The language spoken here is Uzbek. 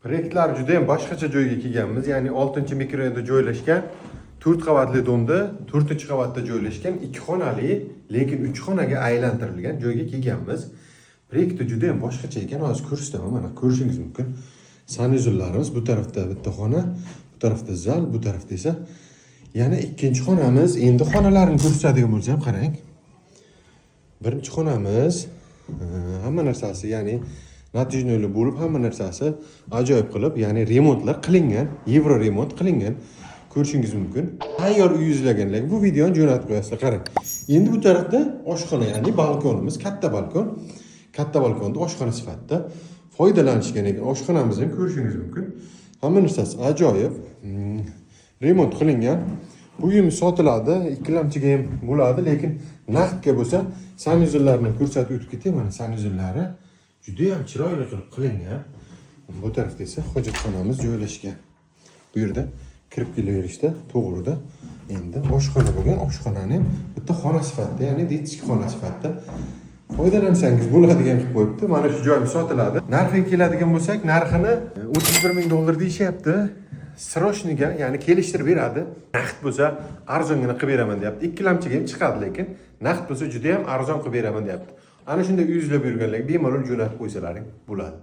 Proyektlar juda ham boshqacha joyga kelganmiz. Ya'ni 6-mikrorayonda joylashgan 4 qavatli domda 4-qavatda joylashgan 2 xonali, lekin 3 xonaga aylantirilgan joyga kelganmiz. Proyekt juda ham boshqacha ekan. Hozir ko'rsataman. Mana ko'rishingiz mumkin. Sanuzullarimiz bu tarafda bitta xona, bu tarafda zal, bu tarafda esa yana ikkinchi xonamiz. Endi xonalarni ko'rsatadigan bo'lsam, qarang. Birinchi xonamiz hamma narsasi, ya'ni natijali bo'lib, hamma narsasi ajoyib qilib, ya'ni remontlar qilingan, yevro remont qilingan. Ko'rishingiz mumkin. Tayyor uy izlaganlar bu videoni jo'natib qo'yasizlar, qarang. Endi bu tarafda oshxona, ya'ni balkonimiz, katta balkon. Katta balkonda oshxona sifatida foydalanishgan ekan. Oshxonamizni ko'rishingiz mumkin. Hamma narsasi ajoyib. Remont qilingan. Bu uyimiz sotiladi, ikkilamchiga ham bo'ladi, lekin naqdga bo'lsa, sanuzullarni ko'rsatib o'tib ketay. Mana sanuzullari juda ham chiroyli qilib qilingan. Bu tarafda esa hojatxonamiz joylashgan. Bu yerda kirib kelaverishda to'g'rida endi oshxona bo'lgan, oshxonani bitta xona sifatida, ya'ni detskiy xona sifatida foydalansangiz bo'ladigan qilib qo'yibdi. Mana shu joyimiz sotiladi. Narxiga keladigan bo'lsak, narxini $31,000 deyishyapti. Srochniga, ya'ni kelishtirib beradi. Naqd bo'lsa arzongina qilib beraman deyapti. Ikkilamchiga ham chiqadi, lekin naqd bo'lsa juda ham arzon qilib beraman deyapti. Ana shunday uy izlab yurganlarga bemalol jo'natib qo'ysalaring bo'ladi.